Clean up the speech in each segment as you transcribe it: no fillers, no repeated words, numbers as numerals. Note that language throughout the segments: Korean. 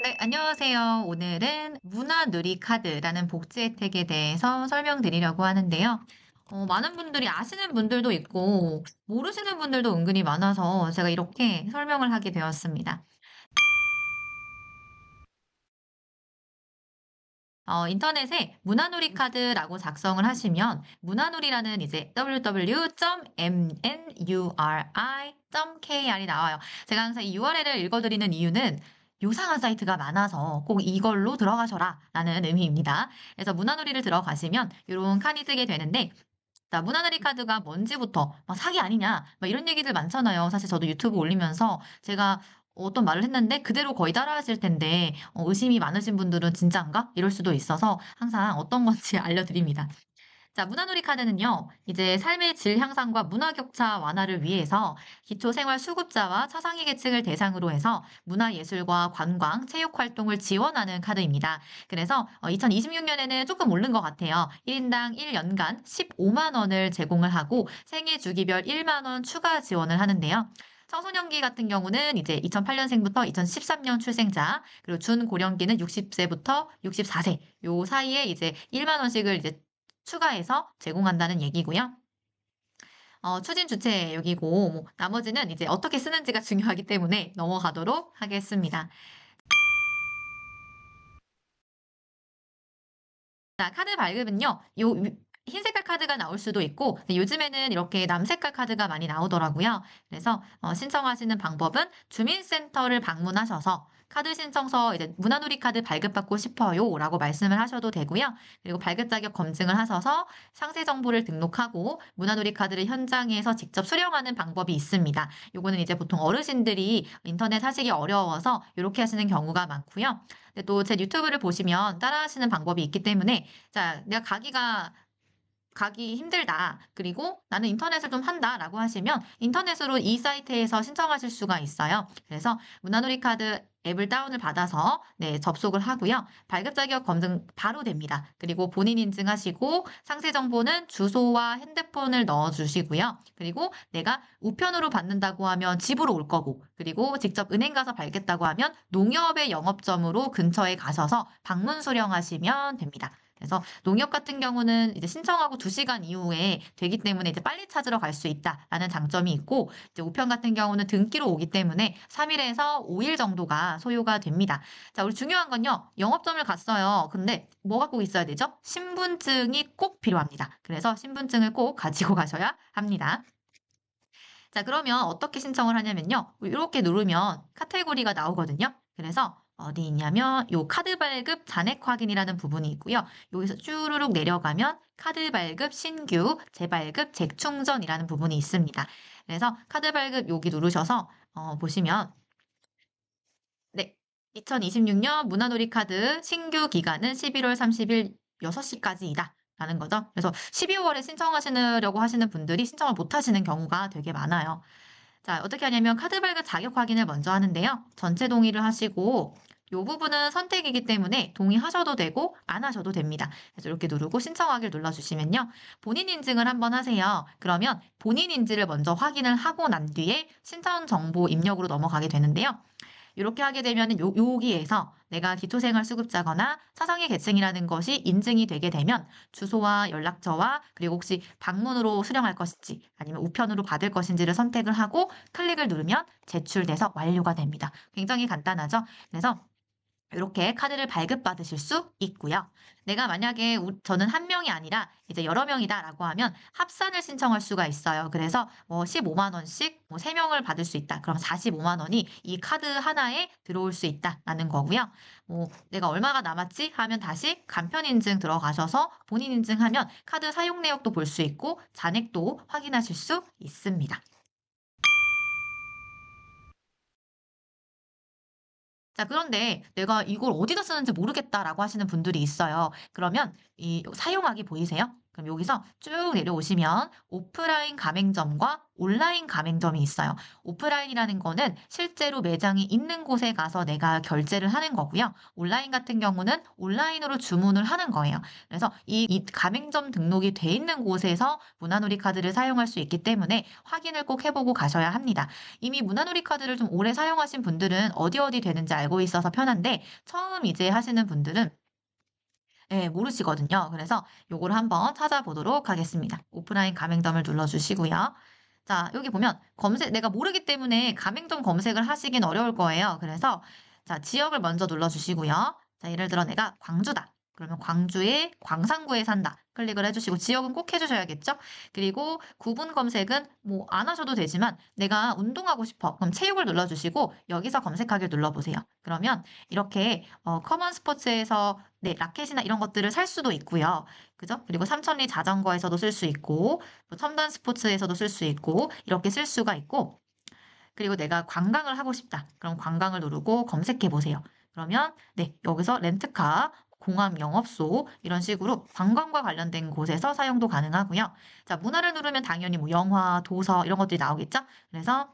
네, 안녕하세요. 오늘은 문화누리 카드라는 복지 혜택에 대해서 설명드리려고 하는데요. 많은 분들이 아시는 분들도 있고, 모르시는 분들도 은근히 많아서 제가 이렇게 설명을 하게 되었습니다. 인터넷에 문화누리 카드라고 작성을 하시면, 문화누리라는 이제 www.mnuri.kr이 나와요. 제가 항상 이 URL을 읽어드리는 이유는 요상한 사이트가 많아서 꼭 이걸로 들어가셔라 라는 의미입니다. 그래서 문화누리를 들어가시면 이런 칸이 뜨게 되는데, 자, 문화누리 카드가 뭔지부터 막 사기 아니냐 막 이런 얘기들 많잖아요. 사실 저도 유튜브 올리면서 제가 어떤 말을 했는데 그대로 거의 따라하실 텐데 의심이 많으신 분들은 진짜인가? 이럴 수도 있어서 항상 어떤 건지 알려드립니다. 자, 문화놀이 카드는요, 이제 삶의 질 향상과 문화 격차 완화를 위해서 기초생활 수급자와 차상위 계층을 대상으로 해서 문화예술과 관광, 체육 활동을 지원하는 카드입니다. 그래서 2026년에는 조금 오른 것 같아요. 1인당 1년간 15만 원을 제공을 하고 생애 주기별 1만 원 추가 지원을 하는데요. 청소년기 같은 경우는 이제 2008년생부터 2013년 출생자, 그리고 준고령기는 60세부터 64세, 요 사이에 이제 1만 원씩을 이제 추가해서 제공한다는 얘기고요. 추진 주체 여기고, 뭐, 나머지는 이제 어떻게 쓰는지가 중요하기 때문에 넘어가도록 하겠습니다. 자, 카드 발급은요, 흰 색깔 카드가 나올 수도 있고, 근데 요즘에는 이렇게 남색깔 카드가 많이 나오더라고요. 그래서 신청하시는 방법은 주민센터를 방문하셔서 카드 신청서 이제 문화누리 카드 발급받고 싶어요 라고 말씀을 하셔도 되고요. 그리고 발급 자격 검증을 하셔서 상세 정보를 등록하고 문화누리 카드를 현장에서 직접 수령하는 방법이 있습니다. 요거는 이제 보통 어르신들이 인터넷 하시기 어려워서 이렇게 하시는 경우가 많고요. 근데 또 제 유튜브를 보시면 따라하시는 방법이 있기 때문에 자, 내가 가기 힘들다. 그리고 나는 인터넷을 좀 한다라고 하시면 인터넷으로 이 사이트에서 신청하실 수가 있어요. 그래서 문화놀이 카드 앱을 다운을 받아서 네, 접속을 하고요. 발급 자격 검증 바로 됩니다. 그리고 본인 인증하시고 상세 정보는 주소와 핸드폰을 넣어 주시고요. 그리고 내가 우편으로 받는다고 하면 집으로 올 거고, 그리고 직접 은행 가서 받겠다고 하면 농협의 영업점으로 근처에 가셔서 방문 수령하시면 됩니다. 그래서 농협 같은 경우는 이제 신청하고 2시간 이후에 되기 때문에 이제 빨리 찾으러 갈 수 있다라는 장점이 있고, 이제 우편 같은 경우는 등기로 오기 때문에 3일에서 5일 정도가 소요가 됩니다. 자, 우리 중요한 건요, 영업점을 갔어요. 근데 뭐 갖고 있어야 되죠? 신분증이 꼭 필요합니다. 그래서 신분증을 꼭 가지고 가셔야 합니다. 자, 그러면 어떻게 신청을 하냐면요. 이렇게 누르면 카테고리가 나오거든요. 그래서 어디 있냐면 요 카드 발급 잔액 확인이라는 부분이 있고요. 여기서 쭈루룩 내려가면 카드 발급 신규 재발급 재충전이라는 부분이 있습니다. 그래서 카드 발급 여기 누르셔서 보시면 네. 2026년 문화놀이 카드 신규 기간은 11월 30일 6시까지이다. 라는 거죠. 그래서 12월에 신청하시려고 하시는 분들이 신청을 못 하시는 경우가 되게 많아요. 자, 어떻게 하냐면 카드 발급 자격 확인을 먼저 하는데요. 전체 동의를 하시고 이 부분은 선택이기 때문에 동의하셔도 되고 안 하셔도 됩니다. 그래서 이렇게 누르고 신청하기를 눌러주시면요. 본인 인증을 한번 하세요. 그러면 본인 인지를 먼저 확인을 하고 난 뒤에 신청 정보 입력으로 넘어가게 되는데요. 이렇게 하게 되면 여기에서 내가 기초생활수급자거나 차상위 계층이라는 것이 인증이 되게 되면 주소와 연락처와 그리고 혹시 방문으로 수령할 것인지 아니면 우편으로 받을 것인지를 선택을 하고 클릭을 누르면 제출돼서 완료가 됩니다. 굉장히 간단하죠? 그래서 이렇게 카드를 발급받으실 수 있고요. 내가 만약에 저는 한 명이 아니라 이제 여러 명이다라고 하면 합산을 신청할 수가 있어요. 그래서 뭐 15만 원씩 뭐 3명을 받을 수 있다. 그럼 45만 원이 이 카드 하나에 들어올 수 있다라는 거고요. 뭐 내가 얼마가 남았지 하면 다시 간편 인증 들어가셔서 본인 인증하면 카드 사용 내역도 볼 수 있고 잔액도 확인하실 수 있습니다. 자, 그런데 내가 이걸 어디다 쓰는지 모르겠다라고 하시는 분들이 있어요. 그러면 이 사용하기 보이세요? 그럼 여기서 쭉 내려오시면 오프라인 가맹점과 온라인 가맹점이 있어요. 오프라인이라는 거는 실제로 매장이 있는 곳에 가서 내가 결제를 하는 거고요. 온라인 같은 경우는 온라인으로 주문을 하는 거예요. 그래서 이 가맹점 등록이 돼 있는 곳에서 문화놀이 카드를 사용할 수 있기 때문에 확인을 꼭 해보고 가셔야 합니다. 이미 문화놀이 카드를 좀 오래 사용하신 분들은 어디 되는지 알고 있어서 편한데 처음 이제 하시는 분들은 모르시거든요. 그래서 요거를 한번 찾아보도록 하겠습니다. 오프라인 가맹점을 눌러주시고요. 자, 여기 보면 내가 모르기 때문에 가맹점 검색을 하시긴 어려울 거예요. 그래서 자, 지역을 먼저 눌러주시고요. 자, 예를 들어 내가 광주다. 그러면 광주의 광산구에 산다. 클릭을 해주시고 지역은 꼭 해주셔야겠죠? 그리고 구분 검색은 뭐 안 하셔도 되지만 내가 운동하고 싶어. 그럼 체육을 눌러주시고 여기서 검색하기를 눌러보세요. 그러면 이렇게 커먼 스포츠에서 라켓이나 이런 것들을 살 수도 있고요. 그죠? 그리고 삼천리 자전거에서도 쓸 수 있고 뭐 첨단 스포츠에서도 쓸 수 있고 이렇게 쓸 수가 있고 그리고 내가 관광을 하고 싶다. 그럼 관광을 누르고 검색해 보세요. 그러면 여기서 렌트카, 공항 영업소 이런 식으로 관광과 관련된 곳에서 사용도 가능하고요. 자, 문화를 누르면 당연히 뭐 영화, 도서 이런 것들이 나오겠죠? 그래서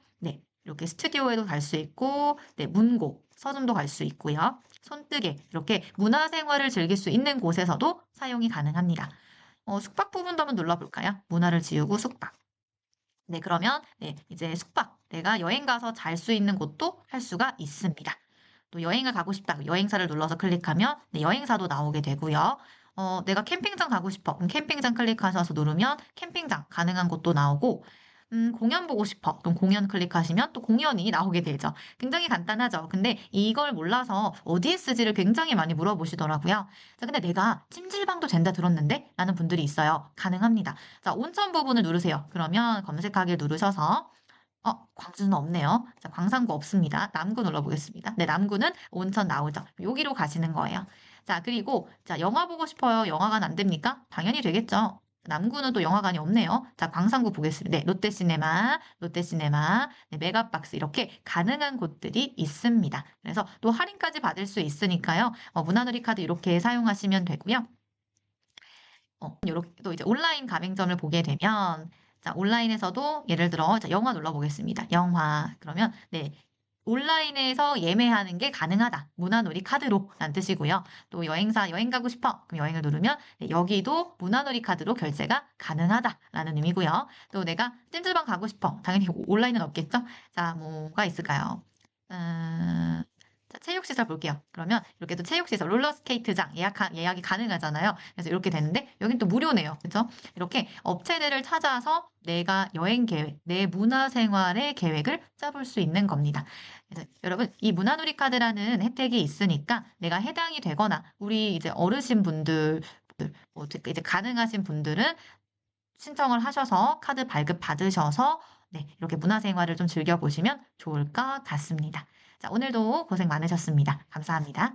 이렇게 스튜디오에도 갈 수 있고 문고, 서점도 갈 수 있고요. 손뜨개 이렇게 문화생활을 즐길 수 있는 곳에서도 사용이 가능합니다. 숙박 부분도 한번 눌러볼까요? 문화를 지우고 숙박. 그러면 이제 숙박, 내가 여행 가서 잘 수 있는 곳도 할 수가 있습니다. 또 여행을 가고 싶다. 여행사를 눌러서 클릭하면 여행사도 나오게 되고요. 내가 캠핑장 가고 싶어. 그럼 캠핑장 클릭하셔서 누르면 캠핑장 가능한 곳도 나오고 공연 보고 싶어. 그럼 공연 클릭하시면 또 공연이 나오게 되죠. 굉장히 간단하죠. 근데 이걸 몰라서 어디에 쓰지를 굉장히 많이 물어보시더라고요. 자, 근데 내가 찜질방도 된다 들었는데? 라는 분들이 있어요. 가능합니다. 자, 온천 부분을 누르세요. 그러면 검색하기 누르셔서 광주는 없네요. 자, 광산구 없습니다. 남구 눌러보겠습니다. 남구는 온천 나오죠. 여기로 가시는 거예요. 자, 그리고 자, 영화 보고 싶어요. 영화관 안 됩니까? 당연히 되겠죠. 남구는 또 영화관이 없네요. 자, 광산구 보겠습니다. 롯데시네마, 메가박스 이렇게 가능한 곳들이 있습니다. 그래서 또 할인까지 받을 수 있으니까요. 문화놀이 카드 이렇게 사용하시면 되고요. 이렇게 또 이제 온라인 가맹점을 보게 되면 자, 온라인에서도 예를 들어 자, 영화 눌러보겠습니다. 영화 그러면 온라인에서 예매하는 게 가능하다. 문화놀이 카드로 라는 뜻이고요. 또 여행 가고 싶어. 그럼 여행을 누르면 여기도 문화놀이 카드로 결제가 가능하다라는 의미고요. 또 내가 찜질방 가고 싶어. 당연히 온라인은 없겠죠? 자, 뭐가 있을까요? 자, 체육시설 볼게요. 그러면 이렇게 또 체육시설, 롤러스케이트장 예약이 가능하잖아요. 그래서 이렇게 되는데 여긴 또 무료네요. 그렇죠? 이렇게 업체들을 찾아서 내가 여행 계획, 내 문화생활의 계획을 짜볼 수 있는 겁니다. 그래서 여러분 이 문화누리 카드라는 혜택이 있으니까 내가 해당이 되거나 우리 이제 어르신분들 이제 가능하신 분들은 신청을 하셔서 카드 발급 받으셔서 이렇게 문화생활을 좀 즐겨보시면 좋을 것 같습니다. 자, 오늘도 고생 많으셨습니다. 감사합니다.